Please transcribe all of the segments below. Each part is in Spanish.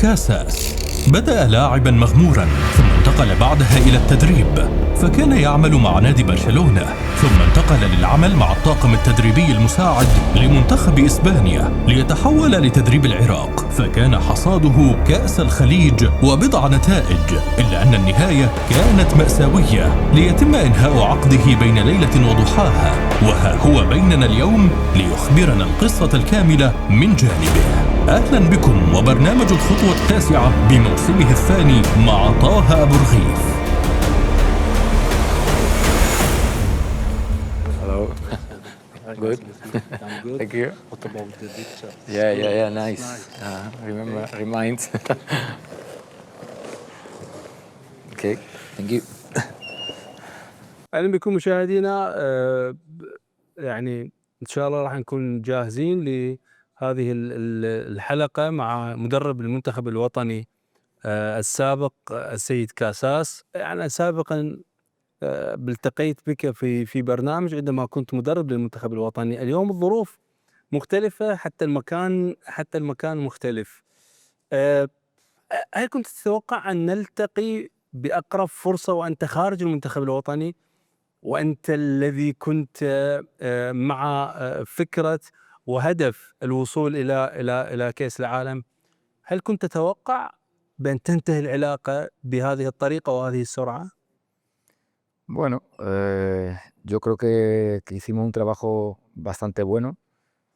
كاساس بدأ لاعبا مغمورا ثم انتقل بعدها إلى التدريب، فكان يعمل مع نادي برشلونة، ثم انتقل للعمل مع الطاقم التدريبي المساعد لمنتخب إسبانيا ليتحول لتدريب العراق، فكان حصاده كأس الخليج وبضع نتائج، إلا أن النهاية كانت مأساوية ليتم إنهاء عقده بين ليلة وضحاها. وها هو بيننا اليوم ليخبرنا القصة الكاملة من جانبه. أهلا بكم وبرنامج الخطوة التاسعة بموسمه الثاني مع طه أبو رغيف. Hello. Good. I'm good. Thank you. What about the picture? Yeah, nice. Remind. Okay, thank you. أهلا بكم مشاهدينا. يعني إن شاء الله راح نكون جاهزين لهذه الحلقة مع مدرب المنتخب الوطني السابق السيد كاساس. يعني سابقا التقيت بك في برنامج عندما كنت مدرب للمنتخب الوطني. اليوم الظروف مختلفة، حتى المكان مختلف. هل كنت تتوقع أن نلتقي بأقرب فرصة وأنت خارج المنتخب الوطني، وأنت الذي كنت مع فكرة وهدف الوصول إلى كأس العالم؟ هل كنت تتوقع بأن تنتهي العلاقة بهذه الطريقة وهذه السرعة؟ Bueno, yo creo que hicimos un trabajo bastante bueno.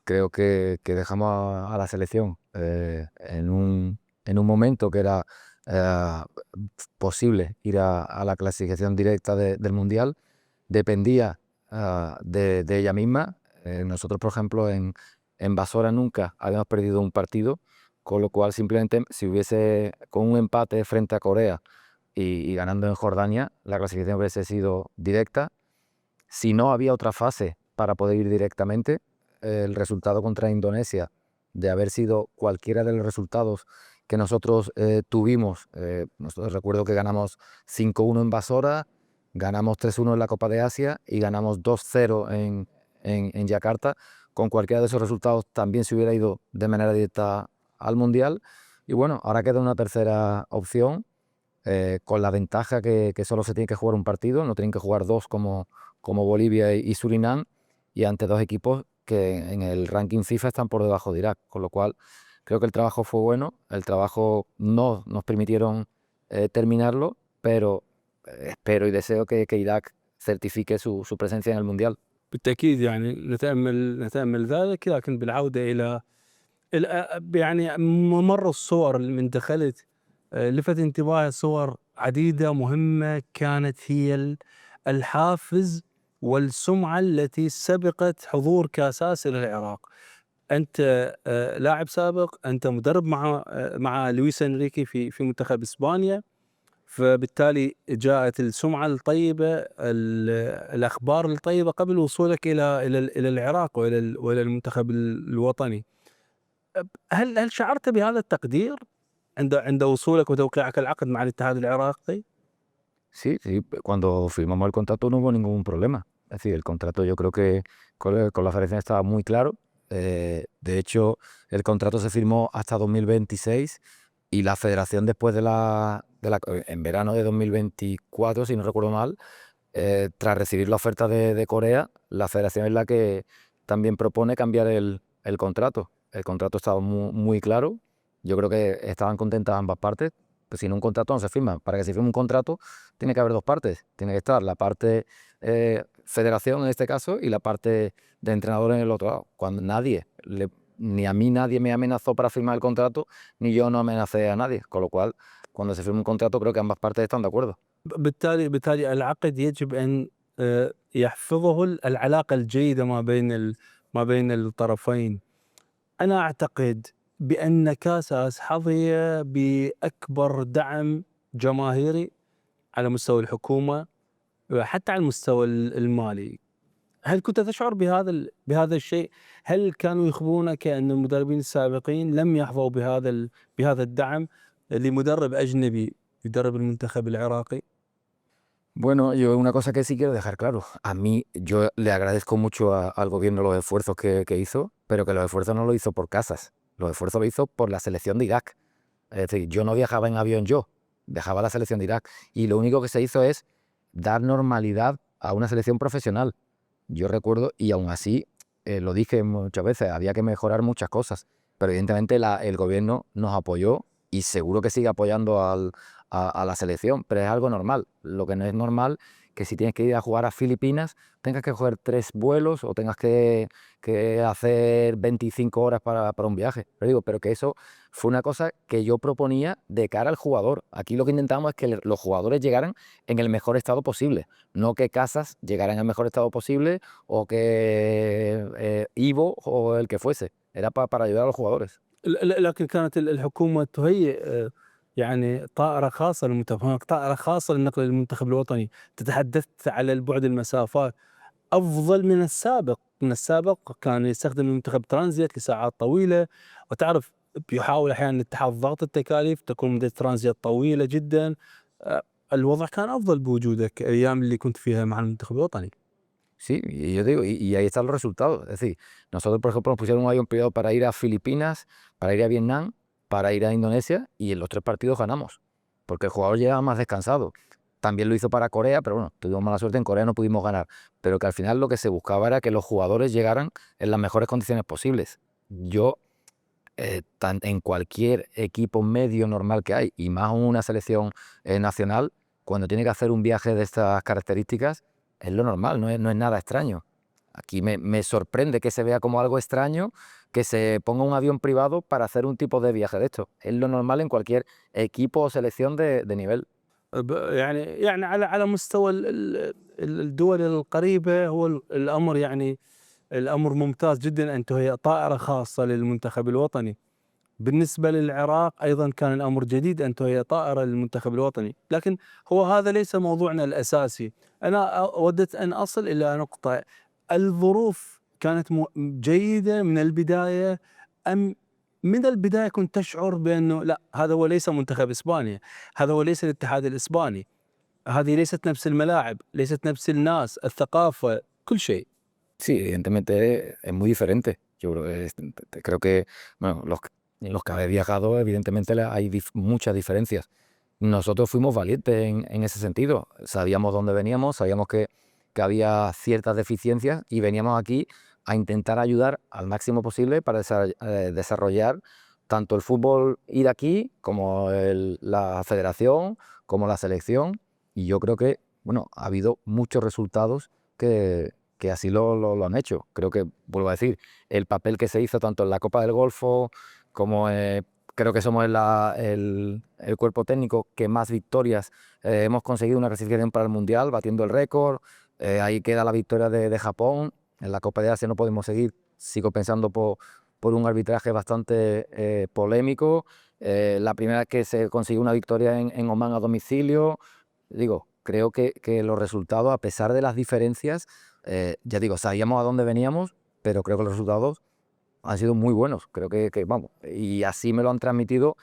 Creo que dejamos a la selección en un momento que era eh, posible ir a la clasificación directa del Mundial. Dependía de ella misma. Nosotros, por ejemplo, en Basora nunca habíamos perdido un partido, con lo cual simplemente si hubiese con un empate frente a Corea y ganando en Jordania, la clasificación hubiese sido directa. Si no había otra fase para poder ir directamente, el resultado contra Indonesia, de haber sido cualquiera de los resultados que nosotros tuvimos, nosotros recuerdo que ganamos 5-1 en Basora, ganamos 3-1 en la Copa de Asia y ganamos 2-0 en Yakarta. Con cualquiera de esos resultados también se hubiera ido de manera directa al Mundial. Y bueno, ahora queda una tercera opción, con la ventaja que solo se tiene que jugar un partido, no tienen que jugar dos como Bolivia y Surinam, y ante dos equipos que en el ranking FIFA están por debajo de Irak, con lo cual creo que el trabajo fue bueno. El trabajo no nos permitieron terminarlo, pero espero y deseo que Irak certifique su presencia en el Mundial. بالتأكيد يعني نتأمل ذلك، لكن بالعودة إلى يعني ممر الصور من دخلت لفت انتباهي صور عديدة مهمة كانت هي الحافز والسمعة التي سبقت حضور كاساس إلى العراق. أنت لاعب سابق، أنت مدرب مع لويس إنريكي في منتخب إسبانيا، فبالتالي جاءت السمعة الطيبة، الأخبار الطيبة قبل وصولك إلى العراق وإلى المنتخب الوطني. هل شعرت بهذا التقدير عند وصولك وتوقيعك العقد مع الاتحاد العراقي؟ Sí, cuando firmamos el contrato no hubo ningún problema. Es decir, el contrato yo creo que con la federación estaba muy claro. De hecho, el contrato se firmó hasta 2026 y la federación después en verano de 2024, si no recuerdo mal, tras recibir la oferta de Corea, la federación es la que también propone cambiar el contrato. El contrato estaba muy claro. Yo creo que estaban contentas ambas partes. Pues si no, un contrato no se firma. Para que se firme un contrato tiene que haber dos partes. Tiene que estar la parte federación en este caso y la parte de entrenador en el otro lado. Cuando ni a mí nadie me amenazó para firmar el contrato, ni yo no amenacé a nadie. Con lo cual, cuando se firma un contrato creo que ambas partes están de acuerdo. بالتالي العقد يجب أن يحفظه العلاقة الجيدة ما بين الطرفين. أنا أعتقد بأن كاساس حظي بأكبر دعم جماهيري على مستوى الحكومة، حتى على المستوى المالي. هل كنت تشعر بهذا الشيء؟ هل كانوا يخبرونك أن المدربين السابقين لم يحظوا بهذا الدعم لمدرب أجنبي يدرب المنتخب العراقي؟ Bueno, yo una cosa que sí quiero dejar claro, a mí yo le agradezco mucho al gobierno los esfuerzos que hizo, pero que los esfuerzos no los hizo por Casas, los esfuerzos los hizo por la selección de Irak. Es decir, yo no viajaba en avión yo, viajaba a la selección de Irak. Y lo único que se hizo es dar normalidad a una selección profesional. Yo recuerdo, y aún así, lo dije muchas veces, había que mejorar muchas cosas. Pero evidentemente el gobierno nos apoyó y seguro que sigue apoyando a la selección, pero es algo normal. Lo que no es normal que si tienes que ir a jugar a Filipinas, tengas que coger 3 vuelos o tengas que hacer 25 horas para un viaje. Pero que eso fue una cosa que yo proponía de cara al jugador. Aquí lo que intentamos es que los jugadores llegaran en el mejor estado posible, no que Casas llegara en el mejor estado posible o que Ivo o el que fuese. Era para ayudar a los jugadores. لكن كانت الحكومة تهيئ يعني طائرة خاصة للمنتخب، هناك طائرة خاصة للنقل للمنتخب الوطني، تتحدثت على البعد المسافات أفضل من السابق. من السابق كان يستخدم المنتخب ترانزيت لساعات طويلة، وتعرف يحاول أحيانًا الاتحاد ضغط التكاليف، تكون مدة ترانزيت طويلة جدًا. الوضع كان أفضل بوجودك الأيام اللي كنت فيها مع المنتخب الوطني. Sí, y yo digo, y ahí están los resultados. Es decir, nosotros, por ejemplo, nos pusieron un avión privado para ir a Filipinas, para ir a Vietnam, para ir a Indonesia, y en los 3 partidos ganamos, porque el jugador llegaba más descansado. También lo hizo para Corea, pero bueno, tuvimos mala suerte, en Corea no pudimos ganar. Pero que al final lo que se buscaba era que los jugadores llegaran en las mejores condiciones posibles. Yo, en cualquier equipo medio normal que hay, y más una selección nacional, cuando tiene que hacer un viaje de estas características, es lo normal, no es nada extraño. Aquí me sorprende que se vea como algo extraño que se ponga un avión privado para hacer un tipo de viaje de esto. Es lo normal en cualquier equipo o selección de nivel. يعني على مستوى الدول القريبة هو الأمر يعني الأمر ممتاز جدًا أن تُهيأ طائرة خاصة للمنتخب الوطني. بالنسبة للعراق أيضًا كان الأمر جديد أن تُهيأ طائرة للمنتخب الوطني، لكن هو هذا ليس موضوعنا الأساسي. أنا وددت أن أصل إلى نقطة، الظروف كانت جيدة من البداية، أم من البداية كنت تشعر بأنه لأ هذا هو ليس منتخب إسبانيا، هذا هو ليس الاتحاد الإسباني، هذه ليست نفس الملاعب، ليست نفس الناس، الثقافة، كل شيء. Sí, evidentemente es muy diferente. Yo creo que, bueno, los que habéis viajado, evidentemente hay muchas diferencias. Nosotros fuimos valientes en ese sentido. Sabíamos dónde veníamos, sabíamos que había ciertas deficiencias y veníamos aquí a intentar ayudar al máximo posible para desarrollar tanto el fútbol iraquí como la federación, como la selección. Y yo creo que, bueno, ha habido muchos resultados que así lo han hecho. Creo que, vuelvo a decir, el papel que se hizo tanto en la Copa del Golfo como creo que somos el cuerpo técnico que más victorias hemos conseguido una clasificación para el Mundial, batiendo el récord. Ahí queda la victoria de Japón. En la Copa de Asia no podemos seguir. Sigo pensando por un arbitraje bastante polémico. La primera vez que se consiguió una victoria en Omán a domicilio. Digo, creo que los resultados, a pesar de las diferencias, ya digo, sabíamos a dónde veníamos, pero creo que los resultados han sido muy buenos. Creo que vamos, y así me lo han transmitido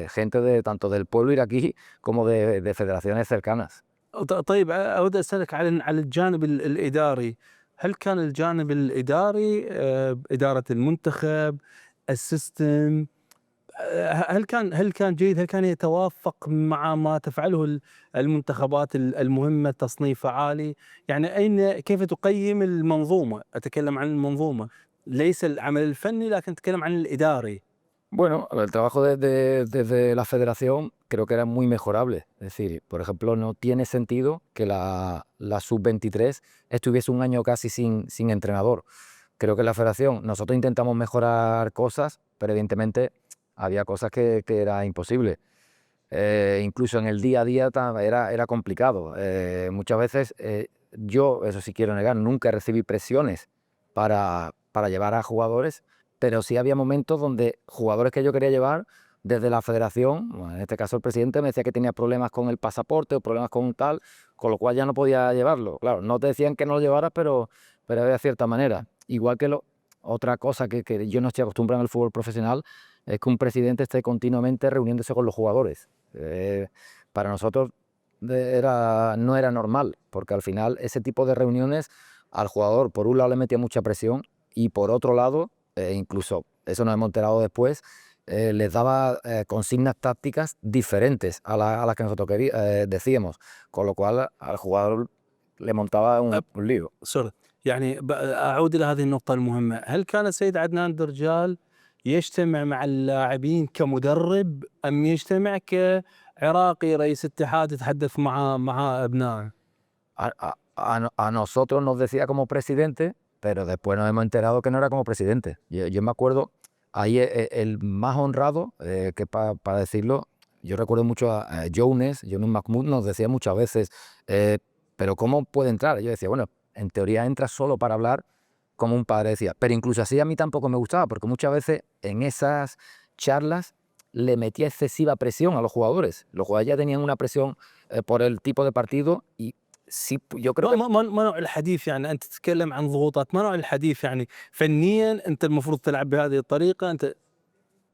gente tanto del pueblo iraquí como de federaciones cercanas. طيب أود أسألك على الجانب الإداري، هل كان الجانب الإداري إدارة المنتخب، السيستم، هل كان جيد؟ هل كان يتوافق مع ما تفعله المنتخبات المهمة، تصنيفها عالي؟ يعني كيف تقيم المنظومة؟ أتكلم عن المنظومة، ليس العمل الفني، لكن أتكلم عن الإداري. Bueno, el trabajo desde la federación creo que era muy mejorable. Es decir, por ejemplo, no tiene sentido que la sub-23 estuviese un año casi sin entrenador. Creo que la federación, nosotros intentamos mejorar cosas, pero evidentemente había cosas que era imposible. Incluso en el día a día era complicado. Muchas veces yo, eso sí quiero negar, nunca recibí presiones para llevar a jugadores, pero sí había momentos donde jugadores que yo quería llevar desde la federación, bueno, en este caso el presidente me decía que tenía problemas con el pasaporte o problemas con tal, con lo cual ya no podía llevarlo. Claro, no te decían que no lo llevaras, pero había cierta manera. Igual que otra cosa que yo no estoy acostumbrado en el fútbol profesional es que un presidente esté continuamente reuniéndose con los jugadores. Para nosotros no era normal, porque al final ese tipo de reuniones al jugador por un lado le metía mucha presión y por otro lado, incluso eso nos hemos enterado después, les daba consignas tácticas diferentes a las que nosotros decíamos, con lo cual al jugador le montaba un lío. سوري يعني اعود الى هذه النقطه المهمه، هل كان السيد عدنان درجال يجتمع مع اللاعبين كمدرب ام يجتمع كعراقي رئيس اتحاد يتحدث مع ابنائه؟ A nosotros nos decía como presidente, pero después nos hemos enterado que no era como presidente. Yo me acuerdo, ahí el más honrado, que para decirlo, yo recuerdo mucho a Younes Mahmoud nos decía muchas veces, pero ¿cómo puede entrar? Yo decía, bueno, en teoría entra solo para hablar como un padre decía, pero incluso así a mí tampoco me gustaba, porque muchas veces en esas charlas le metía excesiva presión a los jugadores. Los jugadores ya tenían una presión por el tipo de partido y sí, yo creo que... ما نوع الحديث يعني انت تتكلم عن ضغوطات، ما نوع الحديث يعني فنيا انت المفروض تلعب بهذه الطريقه انت.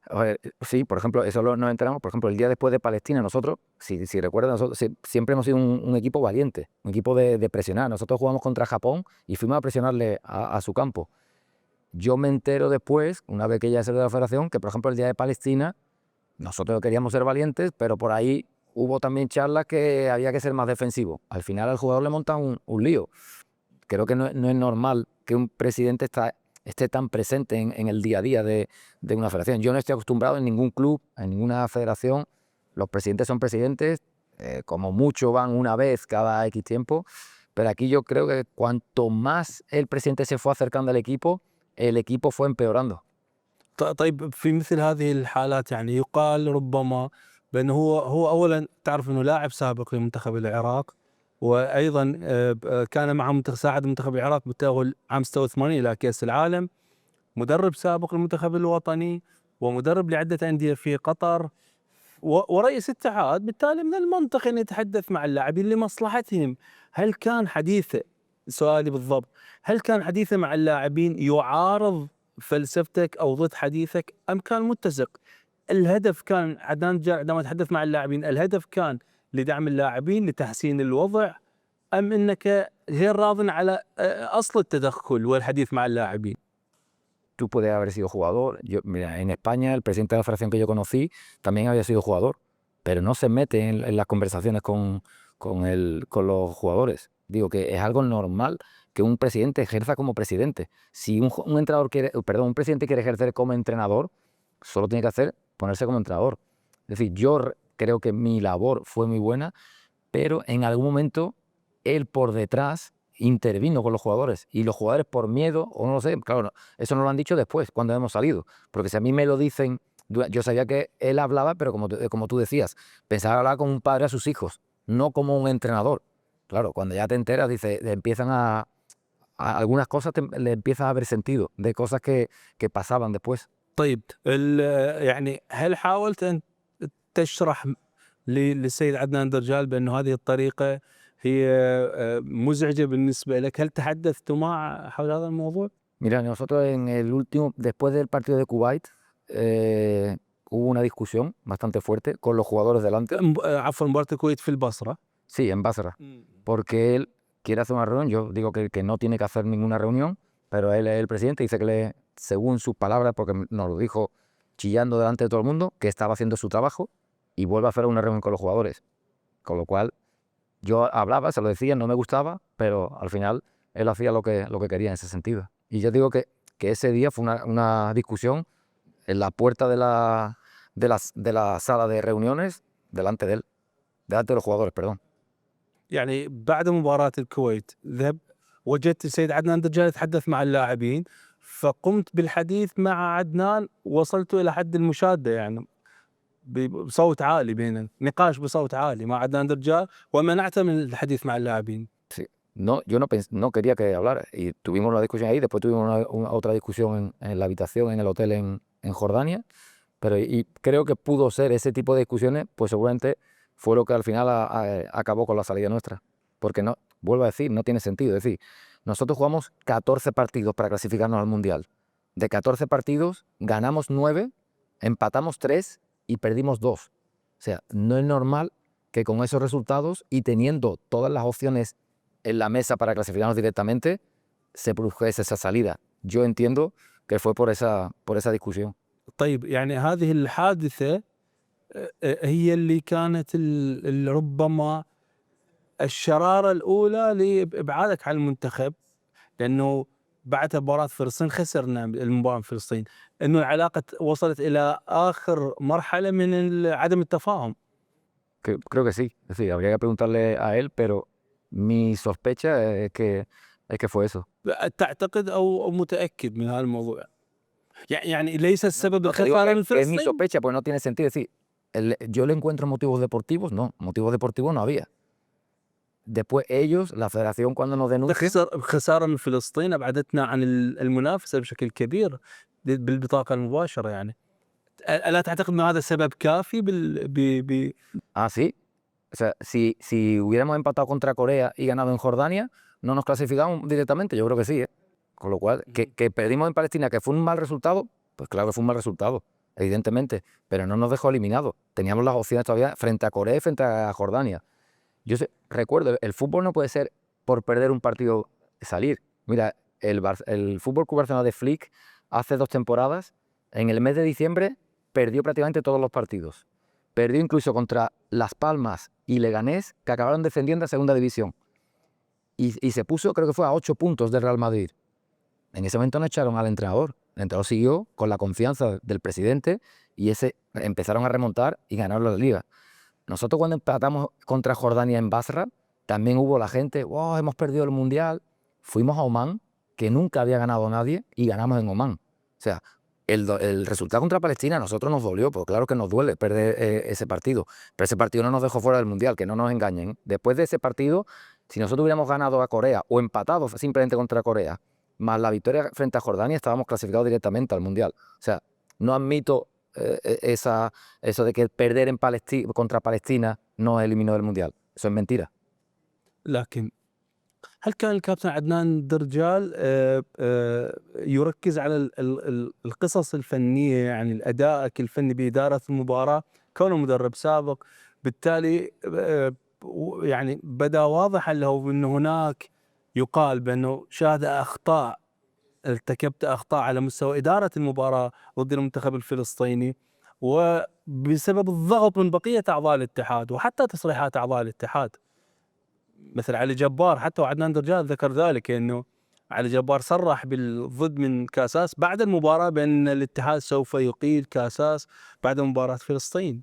A ver, sí, por ejemplo, eso nos enteramos, por ejemplo, el día después de Palestina, nosotros, si recuerdan, nosotros siempre hemos sido un equipo valiente, un equipo de presionar. Nosotros jugamos contra Japón y fuimos a presionarle a su campo. Yo me entero después, una vez que ya salió de la federación, que por ejemplo el día de Palestina, nosotros queríamos ser valientes, pero por ahí hubo también charlas que había que ser más defensivo. Al final al jugador le monta un lío. Creo que no es normal que un presidente esté tan presente en el día a día de una federación. Yo no estoy acostumbrado en ningún club, en ninguna federación. Los presidentes son presidentes, como mucho van una vez cada X tiempo, pero aquí yo creo que cuanto más el presidente se fue acercando al equipo, el equipo fue empeorando. طيب في مثل هذه الحالات يعني يقال ربما بأنه هو أولا تعرف أنه لاعب سابق لمنتخب العراق، وأيضا كان مع ساعد منتخب العراق بالتأهل عام 86 إلى كأس العالم، مدرب سابق للمنتخب الوطني ومدرب لعدة أندية في قطر ورئيس اتحاد، بالتالي من المنطقي أن يتحدث مع اللاعبين لمصلحتهم. هل كان حديثه، سؤالي بالضبط، هل كان حديثه مع اللاعبين يعارض فلسفتك أو ضد حديثك أم كان متسق؟ الهدف كان عدنان درجال عندما تحدث مع اللاعبين الهدف كان لدعم اللاعبين لتحسين الوضع أم أنك غير راض على أصل التدخل والحديث مع اللاعبين؟ Tú puedes haber sido jugador. Mira, en España el presidente de la federación que yo conocí también había sido jugador, pero no se mete en las conversaciones con los jugadores. Digo que es algo normal que un presidente ejerza como presidente. Si un presidente quiere ejercer como entrenador, solo tiene que hacer ponerse como entrenador. Es decir, yo creo que mi labor fue muy buena, pero en algún momento él por detrás intervino con los jugadores y los jugadores por miedo, o no lo sé, claro, eso nos lo han dicho después, cuando hemos salido, porque si a mí me lo dicen, yo sabía que él hablaba, pero como tú decías, pensaba hablar como un padre a sus hijos, no como un entrenador. Claro, cuando ya te enteras, dice, empiezan a algunas cosas le empiezan a haber sentido, de cosas que pasaban después. طيب يعني هل حاولت أن تشرح للسيد عدنان درجال بأنه هذه الطريقة هي مزعجة بالنسبة لك؟ هل تحدثت معه حول هذا الموضوع؟ Mira, nosotros después del partido de Kuwait, hubo una discusión bastante fuerte con los jugadores delante. عفوا مباراة الكويت في البصرة. Sí, en Basra, porque él quiere hacer una reunión. Yo digo que no tiene que hacer ninguna reunión, pero él es el presidente, dice que según sus palabras, porque nos lo dijo chillando delante de todo el mundo, que estaba haciendo su trabajo y vuelve a hacer una reunión con los jugadores. Con lo cual, yo hablaba, se lo decía, no me gustaba, pero al final él hacía lo que quería en ese sentido. Y yo digo que ese día fue una discusión en la puerta de la sala de reuniones delante de los jugadores, perdón. يعني بعد مباراة الكويت وجدت السيد عدنان درجال يتحدث مع اللاعبين، فقمت بالحديث مع عدنان، وصلت إلى حد المشادة يعني بصوت عالي، بين نقاش بصوت عالي مع عدنان درجال ومنعته من الحديث مع اللاعبين. Sí. No, yo no quería que hablara y tuvimos una discusión ahí, después tuvimos otra discusión en la habitación, en el hotel en Jordania, pero y creo que pudo ser ese tipo de discusiones, pues seguramente fue lo que al final acabó con la salida nuestra, porque no, vuelvo a decir, no tiene sentido. Es decir, nosotros jugamos 14 partidos para clasificarnos al Mundial. De 14 partidos ganamos 9, empatamos 3 y perdimos 2. O sea, no es normal que con esos resultados y teniendo todas las opciones en la mesa para clasificarnos directamente, se produjese esa salida. Yo entiendo que fue por esa discusión. طيب يعني هذه الحادثة هي اللي كانت ربما الشرارة الأولى لإبعادك عن المنتخب، لأنه بعد مباراة فلسطين خسرنا المباراة من فلسطين، إنه العلاقة وصلت إلى آخر مرحلة من عدم التفاهم. Creo que sí. Sí, habría que preguntarle a él, pero mi sospecha es que fue eso. تعتقد أو متأكد من هذا الموضوع؟ يعني ليس السبب No te digo الخسارة من que es mi فلسطين؟ sospecha, pues no tiene sentido. Es decir, yo le encuentro motivos deportivos, no, motivos deportivos no había. Después ellos, la federación cuando nos denuncia, خسارة من فلسطين أبعدتنا عن المنافسة بشكل كبير بالبطاقة المباشرة يعني. ألا تعتقد أن هذا سبب كافي sí. O sea, si hubiéramos empatado contra Corea y ganado en Jordania, no nos clasificamos directamente, yo creo que sí, ¿eh? Con lo cual, que perdimos en Palestina, que fue un mal resultado, pues claro que fue un mal resultado, evidentemente, pero no nos dejó eliminados. Teníamos las opciones todavía frente a Corea y frente a Jordania. Recuerdo, el fútbol no puede ser por perder un partido salir. Mira, el Fútbol Club Barcelona de Flick hace 2 temporadas, en el mes de diciembre, perdió prácticamente todos los partidos. Perdió incluso contra Las Palmas y Leganés, que acabaron descendiendo a segunda división. Y se puso, creo que fue a 8 puntos del Real Madrid. En ese momento no echaron al entrenador. El entrenador siguió con la confianza del presidente y empezaron a remontar y ganaron la liga. Nosotros cuando empatamos contra Jordania en Basra, también hubo la gente, wow, hemos perdido el Mundial. Fuimos a Omán, que nunca había ganado nadie, y ganamos en Omán. O sea, el resultado contra Palestina a nosotros nos dolió, porque claro que nos duele perder ese partido. Pero ese partido no nos dejó fuera del Mundial, que no nos engañen. Después de ese partido, si nosotros hubiéramos ganado a Corea o empatado simplemente contra Corea, más la victoria frente a Jordania, estábamos clasificados directamente al Mundial. O sea, no admito eso de que perder contra Palestina nos eliminó del Mundial. Eso es mentira. لكن هل كان الكابتن عدنان درجال يركز على القصص الفنية، يعني الأداء الفني بإدارة المباراة كونه مدرب سابق، بالتالي يعني بدا واضحا له أن هناك يقال بأنه شاهد أخطاء، ارتكبت أخطاء على مستوى إدارة المباراة ضد المنتخب الفلسطيني، وبسبب الضغط من بقية أعضاء الاتحاد وحتى تصريحات أعضاء الاتحاد مثل علي جبار، حتى وعدنان درجال ذكر ذلك، انه علي جبار صرح بالضد من كاساس بعد المباراة بأن الاتحاد سوف يقيل كاساس بعد مباراة فلسطين.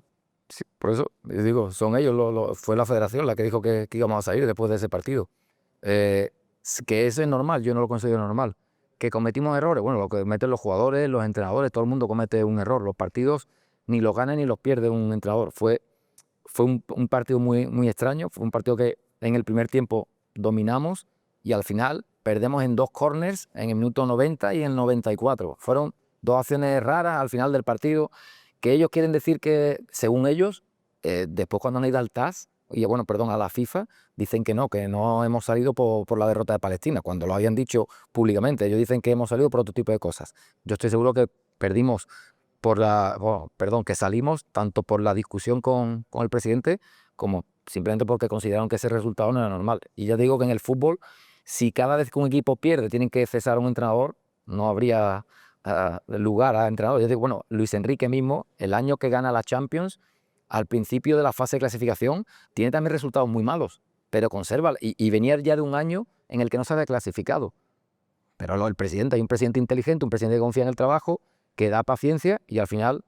Sí, por eso digo, son ellos, fue la federación la que dijo que íbamos a salir después de ese partido. Que eso es normal, yo no lo considero normal. Que cometimos errores, bueno, lo que cometen los jugadores, los entrenadores, todo el mundo comete un error. Los partidos ni los gana ni los pierde un entrenador. Fue un partido muy, muy extraño, fue un partido que en el primer tiempo dominamos y al final perdemos en 2 corners en el minuto 90 y en el 94. Fueron 2 acciones raras al final del partido que ellos quieren decir que, según ellos, después cuando han ido al TAS, a la FIFA, dicen que no hemos salido por la derrota de Palestina, cuando lo habían dicho públicamente. Ellos dicen que hemos salido por otro tipo de cosas. Yo estoy seguro que perdimos que salimos tanto por la discusión con el presidente como simplemente porque consideraron que ese resultado no era normal. Y ya digo que en el fútbol, si cada vez que un equipo pierde tienen que cesar a un entrenador, no habría lugar a entrenador. Yo digo, bueno, Luis Enrique mismo, el año que gana la Champions, al principio de la fase de clasificación, tiene también resultados muy malos, pero conserva, y venía ya de un año en el que no se había clasificado. Pero hay un presidente inteligente, un presidente que confía en el trabajo, que da paciencia, y al final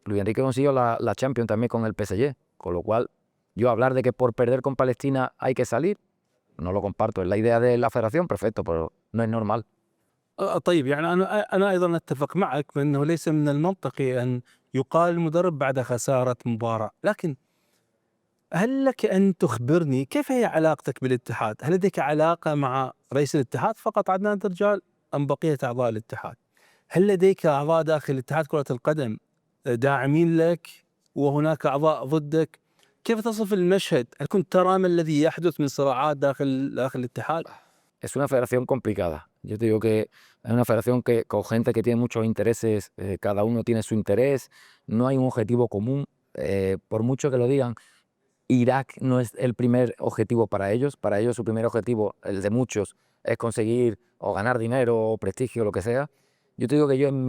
Luis Enrique consiguió la Champions también con el PSG, con lo cual yo hablar de que por perder con Palestina hay que salir, no lo comparto. Es la idea de la federación, perfecto, pero no es normal. طيب يعني أنا أيضا أتفق معك بأنه ليس من المنطقي أن يقال المدرب بعد خسارة مباراة، لكن هل لك أن تخبرني كيف هي علاقتك بالاتحاد؟ هل لديك علاقة مع رئيس الاتحاد فقط عدنان درجال أم بقية أعضاء الاتحاد؟ هل لديك أعضاء داخل اتحاد كرة القدم داعمين لك وهناك أعضاء ضدك؟ كيف تصف المشهد؟ هل كنت ترى ما الذي يحدث من صراعات داخل الاتحاد؟ Es una federación complicada. Yo te digo que es una federación con gente que tiene muchos intereses, cada uno tiene su interés, no hay un objetivo común. Por mucho que lo digan, Irak no es el primer objetivo para ellos su primer objetivo, el de muchos, es conseguir o ganar dinero o prestigio, lo que sea. Yo te digo que yo en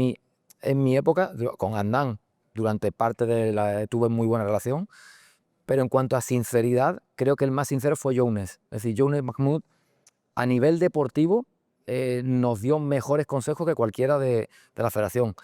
en mi época, con Adnan, durante parte tuve muy buena relación, pero en cuanto a sinceridad, creo que el más sincero fue Younes. Es decir, Younes Mahmoud, a nivel deportivo, nos dio mejores consejos que cualquiera de la federación.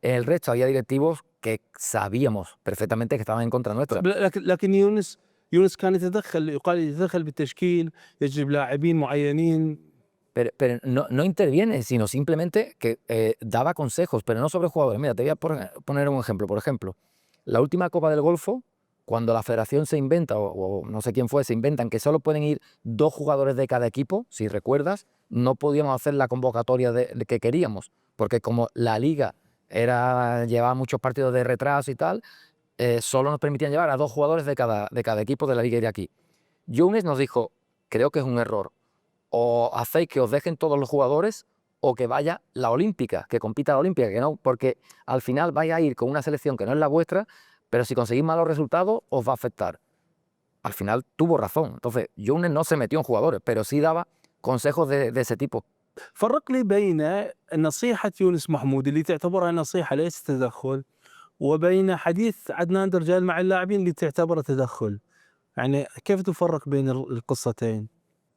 El resto había directivos que sabíamos perfectamente que estaban en contra nuestra. لكن يونس كان يقال يتدخل بالتشكيل، يجلب لاعبين معينين. Pero no interviene, sino simplemente que daba consejos, pero no sobre jugadores. Mira, te voy a poner un ejemplo. Por ejemplo, la última Copa del Golfo, cuando la federación se inventa, o no sé quién fue, se inventan que solo pueden ir 2 jugadores de cada equipo, si recuerdas, no podíamos hacer la convocatoria que queríamos, porque como la liga llevaba muchos partidos de retraso y tal, solo nos permitían llevar a 2 jugadores de cada equipo de la liga iraquí. Younes nos dijo, creo que es un error. O hacéis que os dejen todos los jugadores o que vaya la olímpica, que compita la olímpica, que no, porque al final vais a ir con una selección que no es la vuestra, pero si conseguís malos resultados os va a afectar. Al final tuvo razón. Entonces, Younes no se metió en jugadores, pero sí daba consejos de ese tipo. فرق لي بين نصيحة يونس محمود اللي تعتبرها نصيحة ليس تدخل، وبين حديث عدنان درجال مع اللاعبين اللي تعتبره تدخل. يعني كيف تفرق بين القصتين؟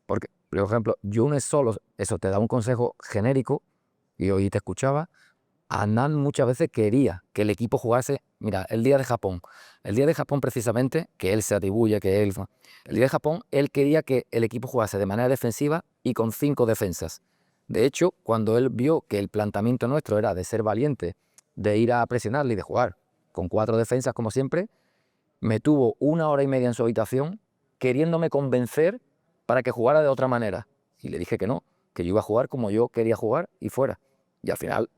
Porque, por ejemplo, Younes solo, eso te da un consejo genérico y hoy te escuchaba. Adnan muchas veces quería que el equipo jugase, mira, el día de Japón precisamente, que él se atribuye, el día de Japón, él quería que el equipo jugase de manera defensiva y con 5 defensas. De hecho, cuando él vio que el planteamiento nuestro era de ser valiente, de ir a presionarle y de jugar con 4 defensas como siempre, me tuvo 1 hora y media en su habitación queriéndome convencer para que jugara de otra manera. Y le dije que no, que yo iba a jugar como yo quería jugar y fuera. Y al final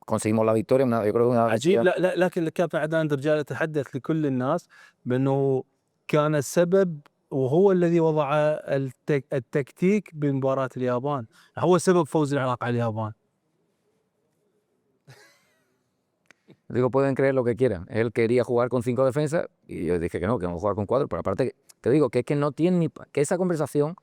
conseguimos la victoria. Yo creo que una عجيب. لا لكن الكابتن عدنان درجال تحدث لكل الناس بأنه كان السبب وهو الذي وضع التكتيك بمباراة اليابان، هو سبب فوز العراق على اليابان. Digo, pueden creer lo que quieran. Él quería jugar con 5 defensas y yo dije que no, que vamos a jugar con 4. Pero aparte, te digo que es que no tiene que esa conversación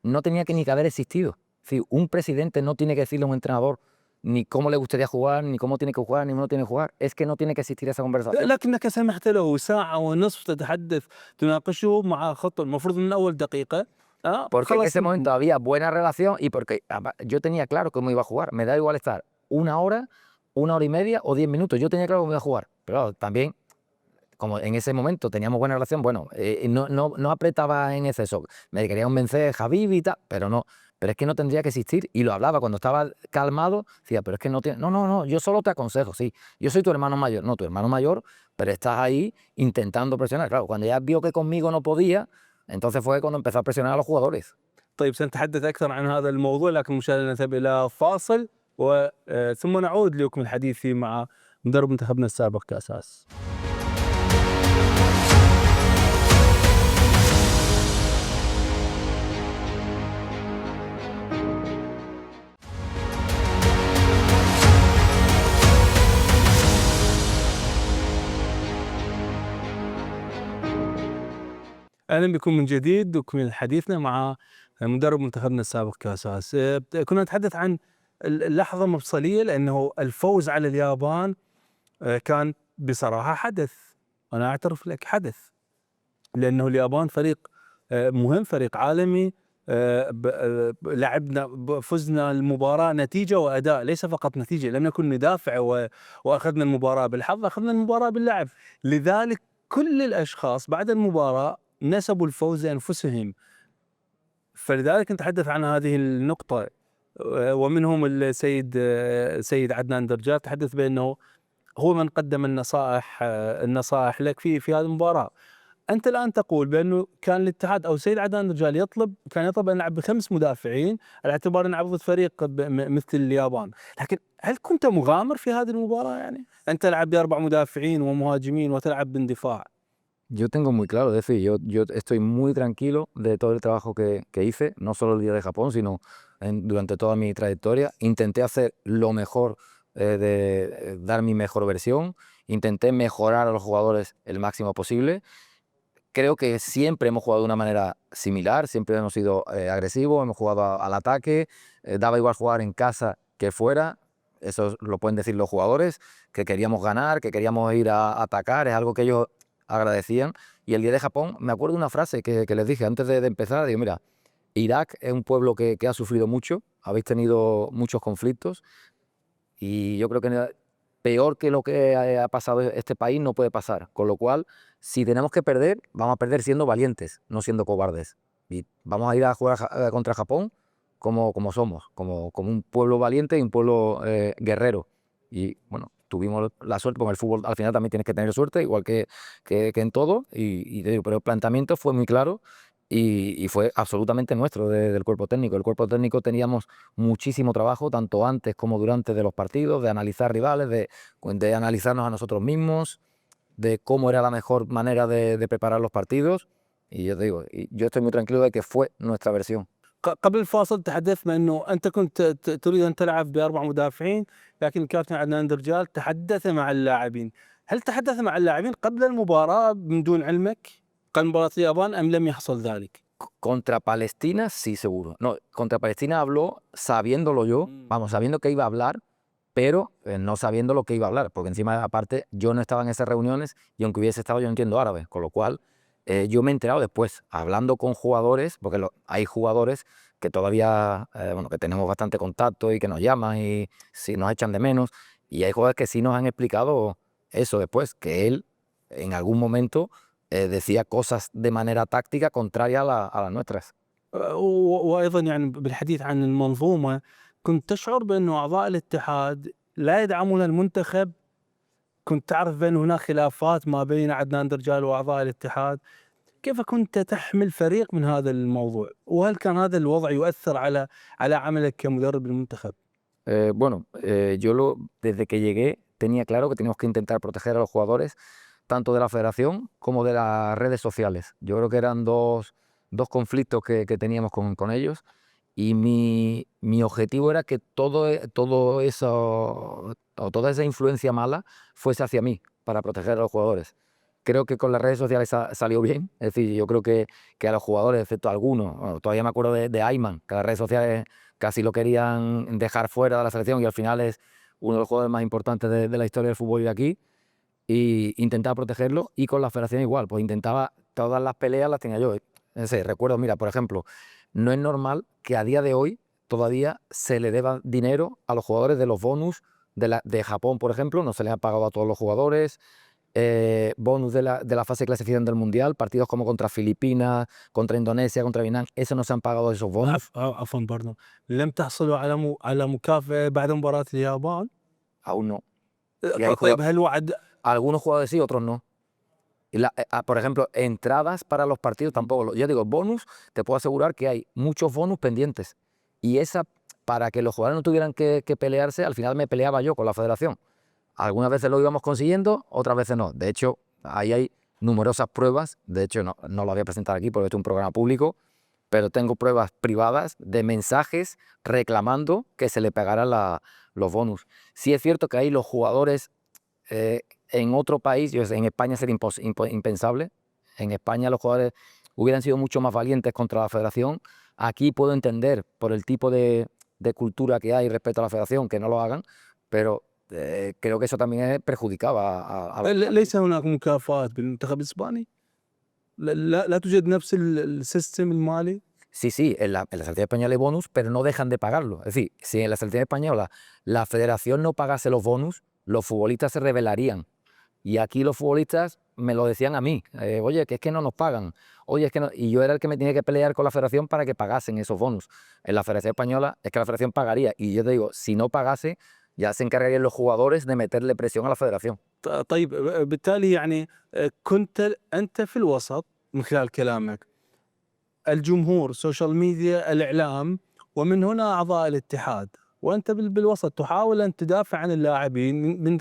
no tenía que haber existido. Es decir, un presidente no tiene que decirle a un entrenador ni cómo le gustaría jugar, ni cómo tiene que jugar, ni cómo tiene que jugar. Es que no tiene que existir esa conversación. لكنك سمحت له ساعة ونصف تتحدث تناقشه مع خط المفروض من أول دقيقة. Porque en ese momento había buena relación y porque yo tenía claro cómo iba a jugar. Me da igual estar 1 hora, 1 hora y media o 10 minutos. Yo tenía claro cómo iba a jugar. Pero claro, también, como en ese momento teníamos buena relación, bueno, no apretaba en exceso. Me quería convencer Javi y tal, pero no. Pero es que no tendría que existir. Y lo hablaba cuando estaba calmado. Decía, pero es que no tiene... No, yo solo te aconsejo, sí. Yo soy tu hermano mayor. No, tu hermano mayor, pero estás ahí intentando presionar. Claro, cuando ya vio que conmigo no podía, entonces fue cuando empezó a presionar a los jugadores. طيب سنتحدث أكثر عن هذا الموضوع، لكن مشاهدينا نذهب إلى فاصل ثم نعود ليكمل الحديث فيه مع مدرب منتخبنا السابق كأساس. أهلا بكم من جديد نكمل حديثنا مع مدرب منتخبنا السابق كأساس. كنا نتحدث عن اللحظة مفصلية لأنه الفوز على اليابان كان بصراحة حدث. أنا أعترف لك حدث، لأنه اليابان فريق مهم، فريق عالمي. لعبنا فزنا المباراة نتيجة وأداء، ليس فقط نتيجة. لم نكن ندافع وأخذنا المباراة بالحظ، أخذنا المباراة باللعب. لذلك كل الأشخاص بعد المباراة نسبوا الفوز لأنفسهم. فلذلك نتحدث عن هذه النقطة، ومنهم سيد عدنان درجال تحدث بأنه هو من قدم النصائح لك في هذه المباراة. أنت الآن تقول بأنه كان الاتحاد أو سيد عدنان درجال كان يطلب أن نلعب ب5 مدافعين على اعتبار أن نلعب ضد فريق مثل اليابان. لكن هل كنت مغامر في هذه المباراة؟ يعني أنت تلعب ب4 مدافعين ومهاجمين وتلعب باندفاع. Yo tengo muy claro, es decir, yo estoy muy tranquilo de todo el trabajo que hice, no solo el día de Japón, sino durante toda mi trayectoria. Intenté hacer lo mejor, de dar mi mejor versión, intenté mejorar a los jugadores el máximo posible. Creo que siempre hemos jugado de una manera similar, siempre hemos sido agresivos, hemos jugado al ataque, daba igual jugar en casa que fuera. eso lo pueden decir los jugadores, que queríamos ganar, que queríamos ir a atacar, es algo que ellos agradecían. Y el día de Japón, me acuerdo de una frase que les dije antes de empezar, digo, mira, Irak es un pueblo que ha sufrido mucho, habéis tenido muchos conflictos y yo creo que peor que lo que ha pasado este país no puede pasar. Con lo cual, si tenemos que perder, vamos a perder siendo valientes, no siendo cobardes. Y vamos a ir a jugar contra Japón como somos, como un pueblo valiente y un pueblo guerrero. Y bueno, tuvimos la suerte, porque en el fútbol al final también tienes que tener suerte, igual que en todo. Y te digo, pero el planteamiento fue muy claro y fue absolutamente nuestro del cuerpo técnico. El cuerpo técnico teníamos muchísimo trabajo, tanto antes como durante de los partidos, de analizar rivales, de analizarnos a nosotros mismos, de cómo era la mejor manera de preparar los partidos. Y yo te digo, y yo estoy muy tranquilo de que fue nuestra versión. قبل الفاصل تحدثنا انه انت كنت تريد ان تلعب باربع مدافعين، لكن الكابتن عدنان درجال تحدث مع اللاعبين. هل تحدث مع اللاعبين قبل المباراة من دون علمك قبل مباراة اليابان ام لم يحصل ذلك؟ Contra Palestina, sí, seguro. No, contra Palestina habló sabiéndolo yo, vamos, sabiendo que iba a hablar, pero no sabiendo lo que iba a hablar, porque encima, aparte, yo no estaba en esas reuniones y aunque hubiese estado, yo no entiendo árabe, con lo cual yo me he enterado después, hablando con jugadores, porque hay jugadores que todavía, bueno, que tenemos bastante contacto y que nos llaman y si nos echan de menos, y hay jugadores que sí nos han explicado eso después, que él en algún momento decía cosas de manera táctica contraria a las nuestras. وايضا يعني بالحديث عن المنظومة، كنت تشعر بانه اعضاء الاتحاد لا يدعمون المنتخب؟ كنت تعرف بان هناك خلافات ما بين عدنان درجال واعضاء الاتحاد؟ كيف كنت تحمل فريق من هذا الموضوع؟ وهل كان هذا الوضع يؤثر على عملك كمدرب المنتخب؟ Bueno, yo desde que llegué tenía claro que teníamos que intentar proteger a los jugadores tanto de la federación como de las redes sociales. Yo creo que eran dos conflictos que teníamos con ellos y mi objetivo era que todo eso, o toda esa influencia mala fuese hacia mí para proteger a los jugadores. Creo que con las redes sociales salió bien, es decir, yo creo que a los jugadores, excepto algunos, bueno, todavía me acuerdo de Ayman, que las redes sociales casi lo querían dejar fuera de la selección y al final es uno de los jugadores más importantes de la historia del fútbol de aquí, y intentaba protegerlo, y con la federación igual, pues intentaba, todas las peleas las tenía yo. Recuerdo, mira, por ejemplo, no es normal que a día de hoy todavía se le deba dinero a los jugadores de los bonus de Japón, por ejemplo, no se les ha pagado a todos los jugadores. Bonus de la fase de clasificación del Mundial, partidos como contra Filipinas, contra Indonesia, contra Vietnam, eso no se han pagado esos bonus. عفوا برضه، لم تحصلوا على مكافأة بعد مباراة اليابان؟ Aún no. Y hay طيب هل وعد algunos jugadores sí, otros no. Por ejemplo, entradas para los partidos tampoco. Yo digo, bonus, te puedo asegurar que hay muchos bonus pendientes. Y para que los jugadores no tuvieran que pelearse, al final me peleaba yo con la federación. Algunas veces lo íbamos consiguiendo, otras veces no. De hecho, ahí hay numerosas pruebas. De hecho, no lo voy a presentar aquí porque esto es un programa público, pero tengo pruebas privadas de mensajes reclamando que se le pagaran los bonus. Sí es cierto que ahí los jugadores en otro país, en España sería impensable. En España los jugadores hubieran sido mucho más valientes contra la federación. Aquí puedo entender por el tipo de cultura que hay respecto a la federación que no lo hagan, pero creo que eso también perjudicaba a ليس هناك مكافآت بالمنتخب الإسباني؟ لا توجد نفس السيستم المالي؟ Sí, en la selección española hay bonus, pero no dejan de pagarlo. Es decir, si en la selección española la federación no pagase los bonus, los futbolistas se rebelarían. Y aquí los futbolistas me lo decían a mí, oye, que es que no nos pagan, oye, es que no. Y yo era el que me tenía que pelear con la federación para que pagasen esos bonus. En la federación española es que la federación pagaría, y yo te digo, si no pagase, ya se encargarían los jugadores de meterle presión a la federación. طيب بالتالي يعني كنت أنت في الوسط من خلال كلامك، الجمهور، السوشيال ميديا، الإعلام، ومن هنا أعضاء الاتحاد، وأنت بالوسط تحاول أن تدافع عن اللاعبين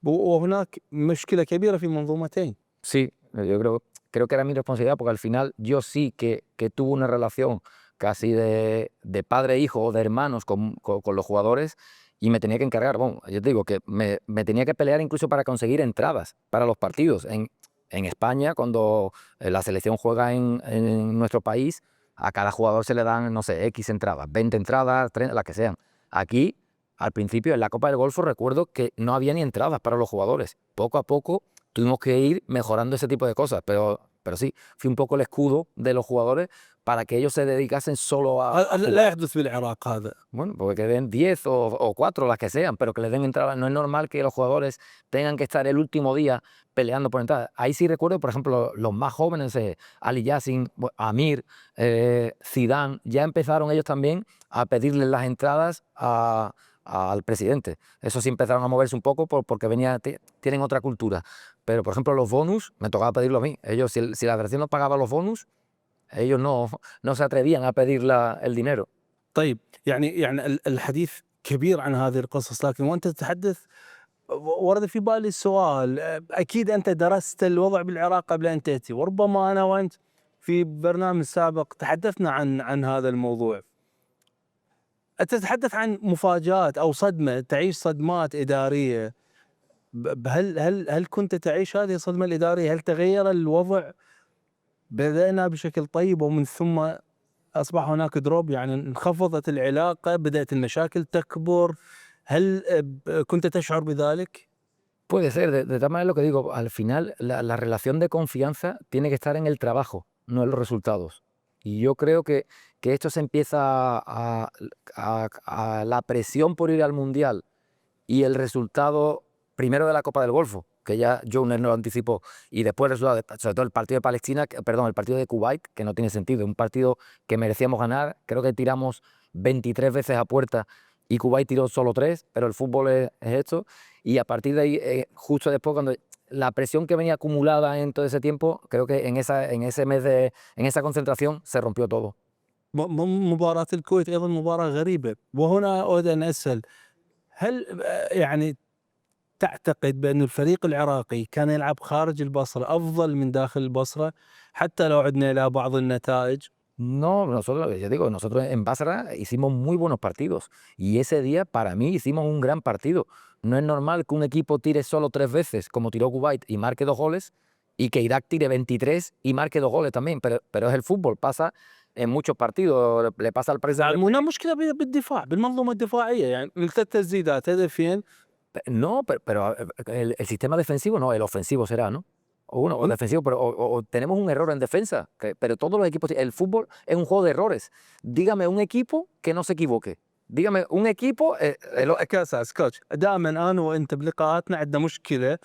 وهناك مشكلة كبيرة في منظومتين. Sí, yo creo que era mi responsabilidad, porque al final yo sí que tuve una relación casi de padre e hijo o de hermanos con los jugadores, y me tenía que encargar. Bueno, yo te digo que me tenía que pelear incluso para conseguir entradas para los partidos. En España, cuando la selección juega en nuestro país, a cada jugador se le dan, no sé, X entradas, 20 entradas, 30, las que sean. Aquí al principio en la Copa del Golfo recuerdo que no había ni entradas para los jugadores. Poco a poco tuvimos que ir mejorando ese tipo de cosas, pero sí, fui un poco el escudo de los jugadores para que ellos se dedicasen solo a لا jugar. يحدث بالعراق هذا. Bueno, porque que den 10 o 4, las que sean, pero que les den entrada. No es normal que los jugadores tengan que estar el último día peleando por entrada. Ahí sí recuerdo, por ejemplo, los más jóvenes, Ali Yassin, Amir, Zidane, ya empezaron ellos también a pedirles las entradas al presidente. Eso sí empezaron a moverse un poco porque tienen otra cultura. Pero, por ejemplo, los bonus, me tocaba pedirlo a mí. Ellos, si la federación no pagaba los bonus, ellos no se atrevían a pedir el dinero. طيب يعني الحديث كبير عن هذه القصص، لكن وانت تتحدث ورد في بالي السؤال، اكيد انت درست الوضع بالعراق قبل ان تاتي، وربما انا وانت في برنامج سابق تحدثنا عن هذا الموضوع. انت تتحدث عن مفاجآت او صدمة، تعيش صدمات ادارية. هل كنت تعيش هذه الصدمة الادارية؟ هل تغير الوضع؟ بدأنا بشكل طيب ومن ثم أصبح هناك دروب، يعني انخفضت العلاقة، بدأت المشاكل تكبر. هل كنت تشعر بذلك؟ Puede ser, de tal manera lo que digo, al final la relación de confianza tiene que estar en el trabajo, no en los resultados. Y yo creo que esto se empieza a la presión por ir al Mundial y el resultado primero de la Copa del Golfo, que ya Jones no lo anticipó, y después el resultado, sobre todo el partido de Palestina, perdón, el partido de Kuwait, que no tiene sentido, un partido que merecíamos ganar. Creo que tiramos 23 veces a puerta y Kuwait tiró solo 3, pero el fútbol es esto. Y a partir de ahí, justo después, cuando la presión que venía acumulada en todo ese tiempo, creo que en esa concentración se rompió todo. مباراة الكويت أيضا مباراة غريبة، وهنا أود أن أسأل، هل يعني تعتقد بأن الفريق العراقي كان يلعب خارج البصرة أفضل من داخل البصرة حتى لو عدنا إلى بعض النتائج؟ No, nosotros en Basra hicimos muy buenos partidos y ese día para mí hicimos un gran partido. No es normal que un equipo tire solo 3 veces, como tiró Kuwait, y marque 2 goles, y que Irak tire 23 y marque 2 goles también, pero es el fútbol, pasa en muchos partidos, le pasa al país. هنا مشكلة بالدفاع، بالمنظومة الدفاعية، يعني 3 تسديدات، هدفين. No, pero el sistema defensivo no, el ofensivo será, ¿no? O defensivo, pero o tenemos un error en defensa, pero todos los equipos, el fútbol es un juego de errores. Dígame un equipo que no se equivoque. Dígame un equipo. كاساس كوتش، دائما انا وانت بلقاءاتنا عندنا مشكله،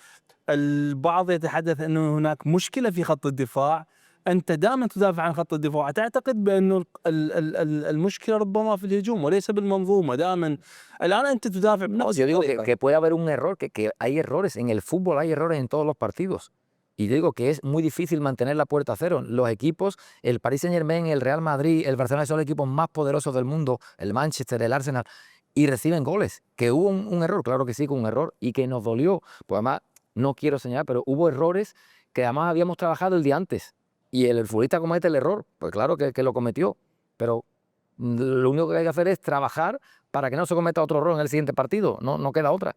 البعض يتحدث انه هناك مشكله في خط الدفاع، انت دائما تدافع عن خط الدفاع، تعتقد بانه المشكله ربما في الهجوم وليس بالمنظومه، دائما الان انت تدافع بنفس Yo digo que puede haber un error, que hay errores en el fútbol, hay errores en todos los partidos. Y digo que es muy difícil mantener la puerta a cero. Los equipos, el Paris Saint-Germain, el Real Madrid, el Barcelona, son los equipos más poderosos del mundo, el Manchester, el Arsenal, y reciben goles. Que hubo un error, claro que sí, que un error, y que nos dolió. Pues además, no quiero señalar, pero hubo errores que además habíamos trabajado el día antes. Y el futbolista comete el error, pues claro que lo cometió. Pero lo único que hay que hacer es trabajar para que no se cometa otro error en el siguiente partido. No queda otra.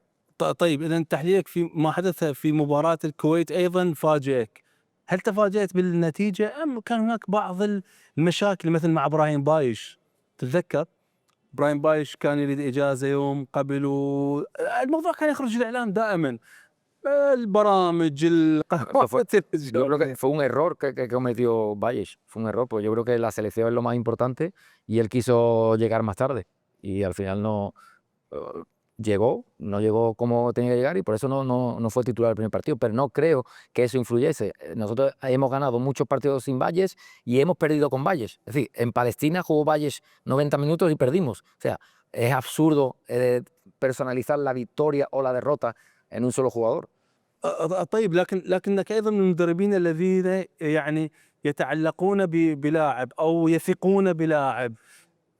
طيب إذا تحليلك في ما حدث في مباراة الكويت أيضا فاجئك، هل تفاجأت بالنتيجة أم كان هناك بعض المشاكل مثل مع إبراهيم بايش؟ تتذكر إبراهيم بايش كان يريد إجازة يوم قبل، الموضوع كان يخرج الإعلام دائما، البرامج Yo creo que fue un error que cometió Valles. Fue un error, pues yo creo que la selección es lo más importante y él quiso llegar más tarde y al final no llegó como tenía que llegar y por eso no fue titular el primer partido, pero no creo que eso influyese. Nosotros hemos ganado muchos partidos sin Valles y hemos perdido con Valles. Es decir, en Palestina jugó Valles 90 minutos y perdimos. O sea, es absurdo personalizar la victoria o la derrota en un solo jugador. طيب لكنك ايضا من المدربين الذين يعني يتعلقون بلاعب او يثقون بلاعب،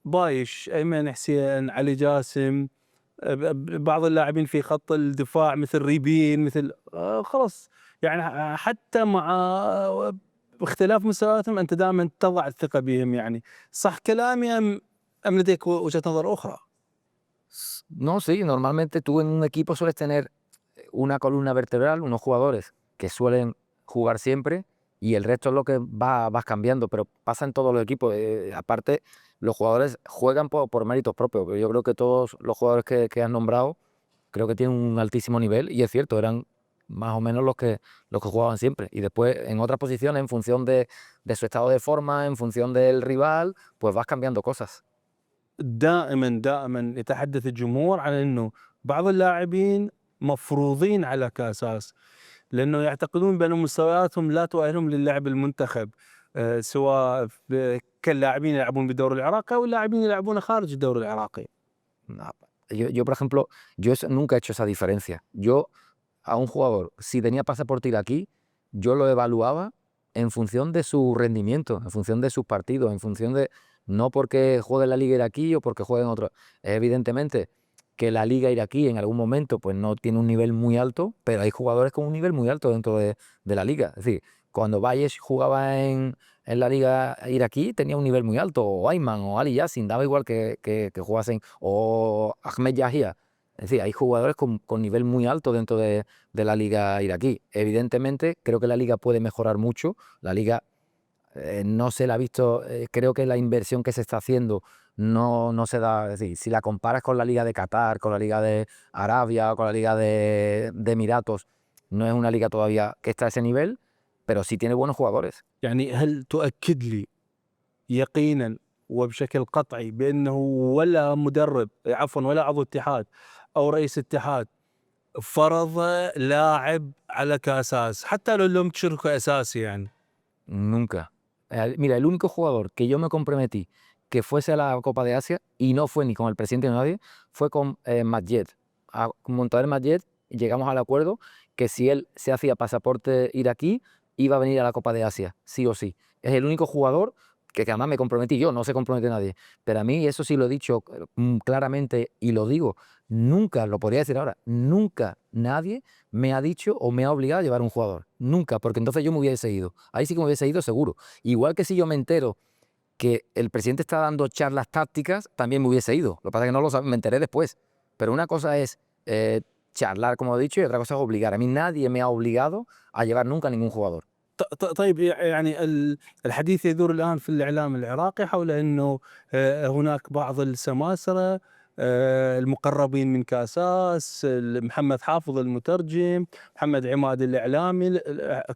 بايش، ايمن حسين، علي جاسم، بعض اللاعبين في خط الدفاع مثل ريبين، مثل خلاص يعني حتى مع اختلاف مستوياتهم انت دائما تضع الثقة بهم، يعني صح كلامي ام لديك وجهة نظر اخرى؟ No, sí, normalmente tú en un equipo sueles tener una columna vertebral, unos jugadores que suelen jugar siempre y el resto es lo que vas cambiando, pero pasa en todos los equipos. Aparte, los jugadores juegan por méritos propios, pero yo creo que todos los jugadores que has nombrado creo que tienen un altísimo nivel, y es cierto, eran más o menos los que jugaban siempre. Y después, en otras posiciones, en función de su estado de forma, en función del rival, pues vas cambiando cosas. دائما يتحدث الجمهور عن انه بعض اللاعبين مفروضين على كاساس لانه يعتقدون بان مستوياتهم لا تؤهلهم للعب المنتخب، سواء كلاعبين يلعبون بالدوري العراقي او اللاعبين يلعبون خارج الدوري العراقي. No, yo, por ejemplo, nunca he hecho esa diferencia. Yo, a un jugador, si tenía pasaporte iraquí, yo lo evaluaba en función de su rendimiento, en función de sus partidos, en función de, no porque juegue en la liga iraquí o porque juegue en otro. Evidentemente que la liga iraquí en algún momento pues no tiene un nivel muy alto, pero hay jugadores con un nivel muy alto dentro de la liga. Es decir, cuando Valles jugaba en la liga iraquí tenía un nivel muy alto, o Ayman o Ali Yassin, daba igual que jugasen, o Ahmed Yahia. Es decir, hay jugadores con nivel muy alto dentro de la liga iraquí. Evidentemente, creo que la liga puede mejorar mucho. La liga no se la ha visto, creo que la inversión que se está haciendo no se da. Es decir, si la comparas con la liga de Qatar, con la liga de Arabia, con la liga de Emiratos, no es una liga todavía que está a ese nivel, pero sí tiene buenos jugadores. يعني هل تؤكد لي يقينا وبشكل قطعي بانه ولا مدرب عفوا ولا عضو اتحاد او رئيس اتحاد فرض لاعب على كاساس حتى لو لم تشركه اساسي يعني؟ Nunca. Mira, el único jugador que yo me comprometí que fuese a la Copa de Asia, y no fue ni con el presidente ni nadie, fue con Madjed. Con Montaner Madjed llegamos al acuerdo que si él se hacía pasaporte iraquí, iba a venir a la Copa de Asia, sí o sí. Es el único jugador que además me comprometí yo, no se compromete nadie. Pero a mí, eso sí lo he dicho claramente y lo digo, nunca, lo podría decir ahora, nunca nadie me ha dicho o me ha obligado a llevar un jugador. Nunca, porque entonces yo me hubiese ido. Ahí sí que me hubiese ido seguro. Igual que si yo me entero que el presidente está dando charlas tácticas, también me hubiese ido. Lo que pasa es que no lo me enteré después. Pero una cosa es charlar, como he dicho, y otra cosa es obligar. A mí nadie me ha obligado a llevar nunca a ningún jugador. طيب يعني الحديث يدور الآن في الإعلام العراقي حول أنه هناك بعض السماسرة المقربين من كاساس، محمد حافظ المترجم، محمد عماد الإعلامي،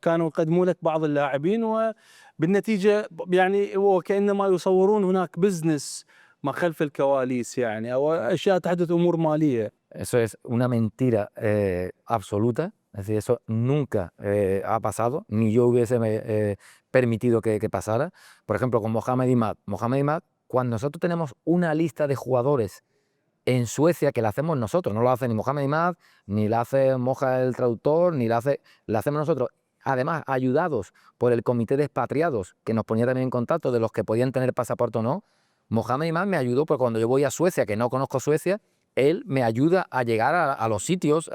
كانوا يقدموا لك بعض اللاعبين وبالنتيجة يعني وكأنما يصورون هناك بزنس ما خلف الكواليس يعني أو أشياء تحدث أمور مالية. Eso es una mentira absoluta. Es decir, eso nunca ha pasado, ni yo hubiese permitido que pasara. Por ejemplo, con Mohamed Imad. Mohamed Imad, cuando nosotros tenemos una lista de jugadores en Suecia que la hacemos nosotros, no la hace ni Mohamed Imad, ni la hace Moja el traductor, ni la hacemos nosotros. Además, ayudados por el comité de expatriados, que nos ponía también en contacto de los que podían tener pasaporte o no. Mohamed Imad me ayudó, porque cuando yo voy a Suecia, que no conozco Suecia, él me ayuda a llegar a los sitios,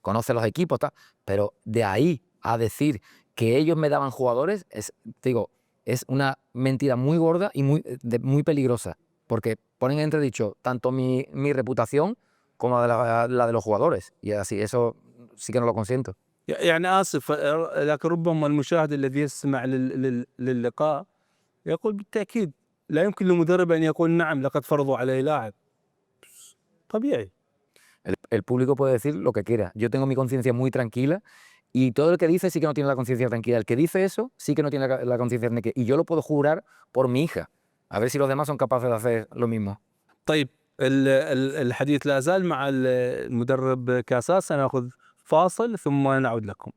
conoce los equipos, tal. Pero de ahí a decir que ellos me daban jugadores, es una mentira muy gorda y muy peligrosa, porque ponen en entredicho tanto mi reputación como la de los jugadores, y así, eso sí que no lo consiento. يعني آسف لكن ربما المشاهد الذي يستمع للقاء يقول بالتأكيد لا يمكن لمدرب أن يقول نعم لقد فرضوا علي لاعب. طبيعي. El público puede decir lo que quiera. Yo tengo mi conciencia muy tranquila, y todo el que dice sí que no tiene la conciencia tranquila. El que dice eso sí que no tiene la conciencia tranquila. Y yo lo puedo jurar por mi hija. A ver si los demás son capaces de hacer lo mismo. طيب الحديث لا زال مع المدرب كاساس، سنأخذ فاصل ثم نعود لكم.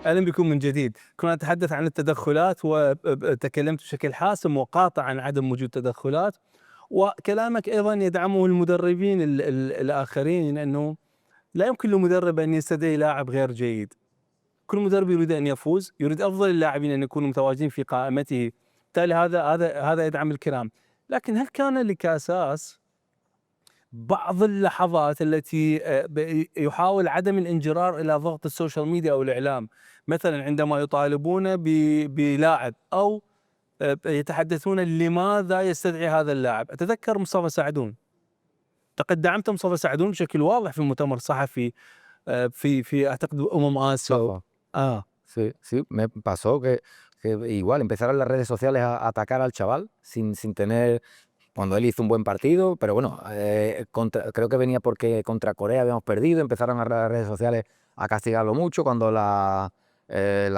أهلا بكم من جديد. كنا نتحدث عن التدخلات وتكلمت بشكل حاسم وقاطع عن عدم وجود تدخلات، وكلامك أيضا يدعمه المدربين الآخرين، أنه لا يمكن لمدرب أن يستدعي لاعب غير جيد. كل مدرب يريد أن يفوز، يريد أفضل اللاعبين أن يكونوا متواجدين في قائمته، بالتالي هذا يدعم الكلام. لكن هل كان لكاساس بعض اللحظات التي يحاول عدم الانجرار إلى ضغط السوشيال ميديا أو الإعلام، مثلا عندما يطالبون بلاعب أو يتحدثون لماذا يستدعي هذا اللاعب. أتذكر مصطفى سعدون، لقد دعمت مصطفى سعدون بشكل واضح في مؤتمر صحفي في أعتقد آسيا. Claro. Sí, me pasó que igual empezaron las redes sociales a atacar al chaval sin tener, cuando él hizo un buen partido, pero bueno, creo que venía porque contra Corea habíamos perdido, empezaron a las redes sociales a castigarlo mucho, cuando la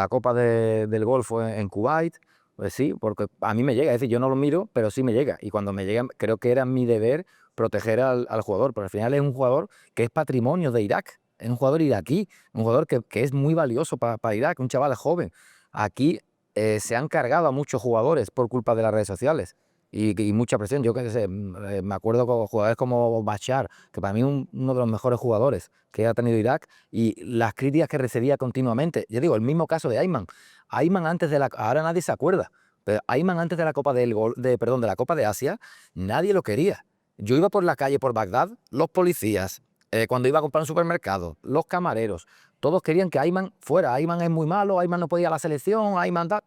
Copa del Golfo en Kuwait, pues sí, porque a mí me llega, es decir, yo no lo miro, pero sí me llega, y cuando me llega creo que era mi deber proteger al jugador, porque al final es un jugador que es patrimonio de Irak, es un jugador iraquí, un jugador que es muy valioso para Irak, un chaval joven. Aquí se han cargado a muchos jugadores por culpa de las redes sociales y mucha presión. Yo qué sé, me acuerdo con jugadores como Bashar, que para mí es uno de los mejores jugadores que ha tenido Irak, y las críticas que recibía continuamente. Yo digo, el mismo caso de Ayman. Ayman antes de ahora nadie se acuerda, pero Ayman antes de la Copa de la Copa de Asia, nadie lo quería. Yo iba por la calle por Bagdad, los policías, cuando iba a comprar un supermercado, los camareros, todos querían que Ayman fuera. Ayman es muy malo, Ayman no podía ir a la selección, Ayman tal.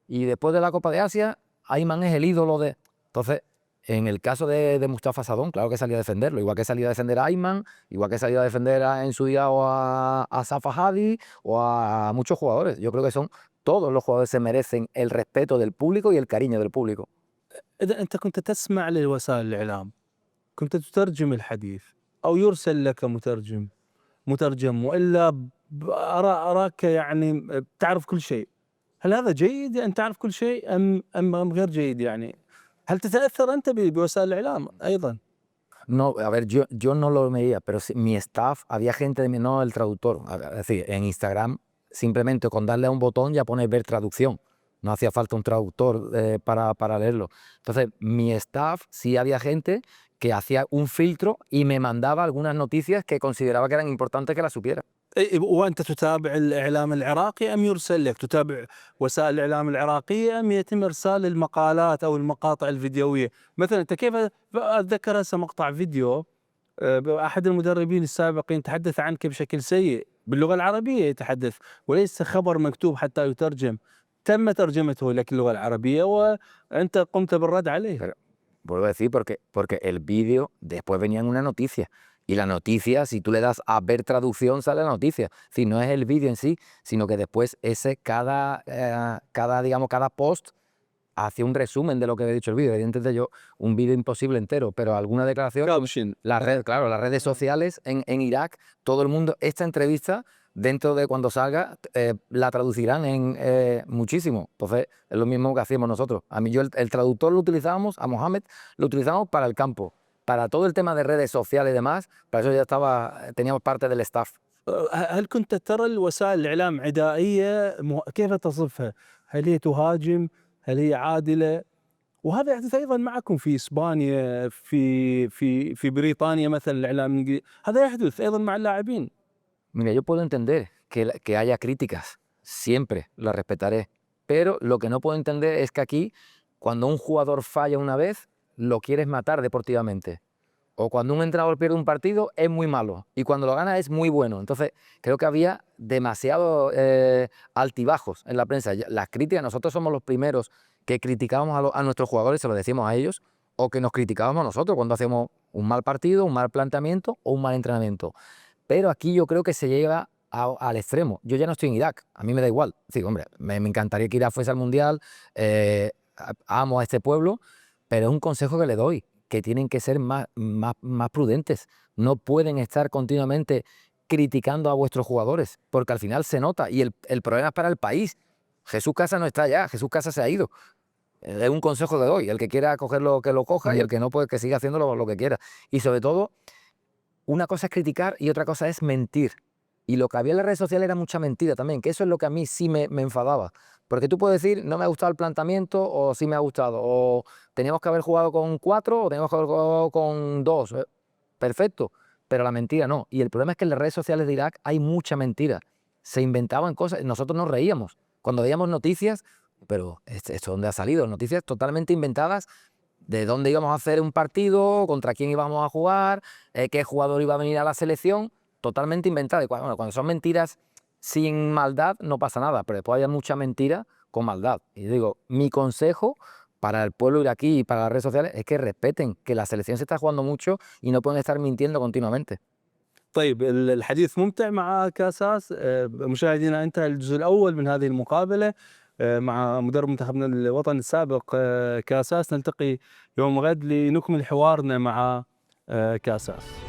Y después de la Copa de Asia, Ayman es el ídolo de... Entonces, en el caso de Mustafa Sadón, claro que salía a defenderlo, igual que salía a defender a Ayman, igual que salía a defender en su día o a Safa Hadi o a muchos jugadores. Yo creo que todos los jugadores se merecen el respeto del público y el cariño del público. إذا أنت كنت تسمع لوسائل الإعلام، كنت تترجم الحديث أو يرسل لك مترجم وإلا أراك يعني تعرف كل شيء، هل هذا جيد أن تعرف كل شيء أم غير جيد؟ يعني هل تتأثر أنت بوسائل الإعلام أيضا؟ No, a ver, yo no lo veía, pero mi staff, había gente de no el traductor. Es decir, en Instagram, simplemente con darle a un botón ya pone ver traducción. No hacía falta un traductor para leerlo. Entonces, mi staff, sí había gente que hacía un filtro y me mandaba algunas noticias que consideraba que eran importantes que las supiera. وأنت تتابع الإعلام العراقي أم يرسل لك؟ تتابع وسائل الإعلام العراقية أم يتم إرسال المقالات أو المقاطع الفيديوية؟ مثلا أنت كيف أتذكر هسه مقطع فيديو أحد المدربين السابقين تحدث عنك بشكل سيء باللغة العربية يتحدث، وليس خبر مكتوب حتى يترجم، تم ترجمته لك اللغة العربية وأنت قمت بالرد عليه. Vuelvo a decir, porque el vídeo después venía en una noticia. Y la noticia, si tú le das a ver traducción, sale la noticia. Es decir, no es el vídeo en sí, sino que después cada post hacía un resumen de lo que había dicho el vídeo. Evidentemente yo, un vídeo imposible entero, pero alguna declaración... Claro, las redes sociales en Irak, todo el mundo, esta entrevista, dentro de cuando salga, la traducirán muchísimo. Entonces, es lo mismo que hacíamos nosotros. A mí el traductor lo utilizábamos, a Mohamed lo utilizábamos para el campo. Para todo el tema de redes sociales y demás, para eso ya teníamos parte del staff. هل كنت ترى الوسائل الإعلام عدائية؟ كيف تصفها؟ هل هي تهاجم؟ هل هي عادلة؟ وهذا يحدث أيضا معكم في إسبانيا، في بريطانيا مثلا الإعلام الإنجليزي، هذا يحدث أيضا مع اللاعبين. Mira, yo puedo entender que haya críticas, siempre las respetaré, pero lo que no puedo entender es que aquí, cuando un jugador falla una vez, lo quieres matar deportivamente. O cuando un entrenador pierde un partido, es muy malo. Y cuando lo gana, es muy bueno. Entonces, creo que había demasiados altibajos en la prensa. Las críticas, nosotros somos los primeros que criticábamos a nuestros jugadores, se lo decimos a ellos, o que nos criticábamos a nosotros cuando hacíamos un mal partido, un mal planteamiento o un mal entrenamiento. Pero aquí yo creo que se llega al extremo. Yo ya no estoy en Irak, a mí me da igual. Sí, hombre, me encantaría que Irak fuese al Mundial, amo a este pueblo, pero es un consejo que le doy, que tienen que ser más prudentes. No pueden estar continuamente criticando a vuestros jugadores, porque al final se nota, y el problema es para el país. Jesús Casa no está allá, Jesús Casa se ha ido. Es un consejo que doy, el que quiera cogerlo, que lo coja, y el que no, pues que siga haciendo lo que quiera. Y sobre todo, una cosa es criticar y otra cosa es mentir. Y lo que había en las redes sociales era mucha mentira también, que eso es lo que a mí sí me enfadaba. Porque tú puedes decir, no me ha gustado el planteamiento, o sí me ha gustado, o teníamos que haber jugado con 4, o teníamos que haber jugado con 2. Perfecto, pero la mentira no. Y el problema es que en las redes sociales de Irak hay mucha mentira. Se inventaban cosas, nosotros nos reíamos. Cuando veíamos noticias, pero ¿esto dónde ha salido? Noticias totalmente inventadas, de dónde íbamos a hacer un partido, contra quién íbamos a jugar, qué jugador iba a venir a la selección, totalmente inventada. Y cuando son mentiras sin maldad no pasa nada, pero después hay mucha mentira con maldad. Y digo, mi consejo para el pueblo iraquí y para las redes sociales es que respeten que la selección se está jugando mucho y no pueden estar mintiendo continuamente. طيب الحديث ممتع مع كاساس. مشاهدينا، انتهى الجزء الأول من هذه المقابلة مع مدرب منتخبنا الوطني السابق كاساس. نلتقي يوم غد لنكمل حوارنا مع كاساس.